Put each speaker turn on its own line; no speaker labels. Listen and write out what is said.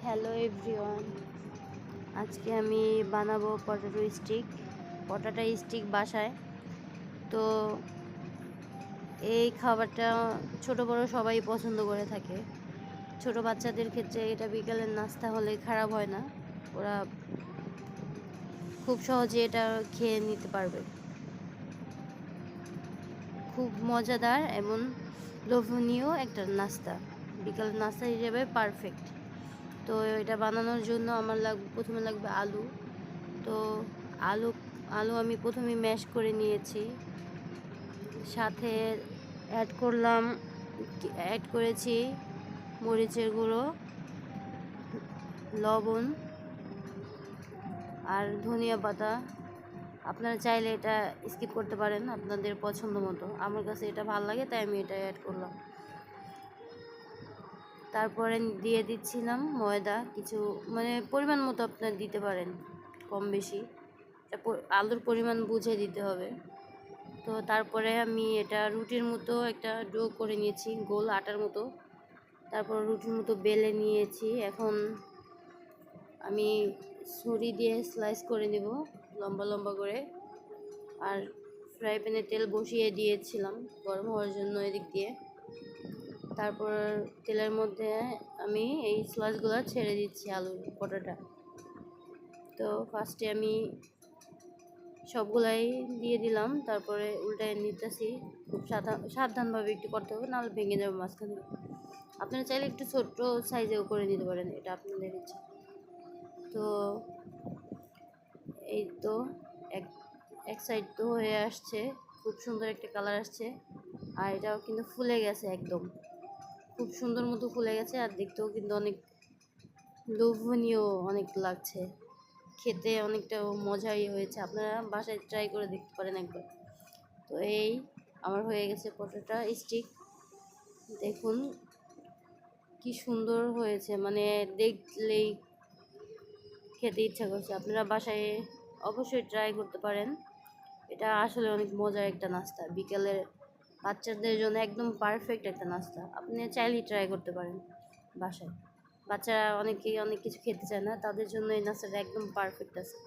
Hello everyone, আজকে আমি বানাবো পটাটো স্টিক বাসায়। তো এই খাবারটা ছোট বড় সবাই পছন্দ করে থাকে। ছোট বাচ্চাদের ক্ষেত্রে এটা বিকালের নাস্তা হলে খারাপ হয় না, ওরা খুব সহজে এটা খেয়ে নিতে পারবে। খুব মজাদার এবং লোভনীয় একটা নাস্তা, বিকালের নাস্তা হিসেবে পারফেক্ট। তো এটা বানানোর জন্য আমার প্রথমে লাগবে আলু। তো আলু আলু আমি প্রথমে ম্যাশ করে নিয়েছি, সাথে অ্যাড করেছি মরিচের গুঁড়ো, লবণ আর ধনিয়া পাতা। আপনারা চাইলে এটা স্কিপ করতে পারেন আপনাদের পছন্দ মতো। আমার কাছে এটা ভালো লাগে তাই আমি এটা অ্যাড করলাম। তারপরে দিয়ে দিচ্ছিলাম ময়দা, কিছু মানে পরিমাণ মতো আপনারা দিতে পারেন, কম বেশি আলুর পরিমাণ বুঝে দিতে হবে। তো তারপরে আমি এটা রুটির মতো একটা ডো করে নিয়েছি, গোল আটার মতো। তারপর রুটির মতো বেলে নিয়েছি। এখন আমি ছুরি দিয়ে স্লাইস করে নেব লম্বা লম্বা করে। আর ফ্রাই প্যানে তেল বসিয়ে দিয়েছিলাম গরম হওয়ার জন্য এদিক দিয়ে। তারপর তেলের মধ্যে আমি এই স্লাইসগুলো ছেড়ে দিচ্ছি, আলুর পটাটা। তো ফার্স্টে আমি সবগুলাই দিয়ে দিলাম, তারপরে উল্টায় নিতেছি। খুব সাবধানভাবে একটু করতে হবে, নাহলে ভেঙে যাবে মাঝখানে। আপনারা চাইলে একটু ছোট্ট সাইজেও করে নিতে পারেন, এটা আপনাদের ইচ্ছা। তো এই তো এক সাইড তো হয়ে আসছে, খুব সুন্দর একটা কালার আসছে। আর এটাও কিন্তু ফুলে গেছে, একদম খুব সুন্দর মতো ফুলে গেছে। আর দেখতেও কিন্তু অনেক লোভনীয় অনেক লাগছে, খেতে অনেকটা মজাই হয়েছে। আপনারা বাসায় ট্রাই করে দেখতে পারেন একবার। তো এই আমার হয়ে গেছে পটাটো স্টিক। দেখুন কি সুন্দর হয়েছে, মানে দেখলেই খেতে ইচ্ছা করছে। আপনারা বাসায় অবশ্যই ট্রাই করতে পারেন। এটা আসলে অনেক মজার একটা নাস্তা, বিকেলের বাচ্চাদের জন্য একদম পারফেক্ট একটা নাস্তা। আপনি চাইলেই ট্রাই করতে পারেন বাসায়। বাচ্চারা অনেক কিছু খেতে চায় না, তাদের জন্য এই নাস্তাটা একদম পারফেক্ট আছে।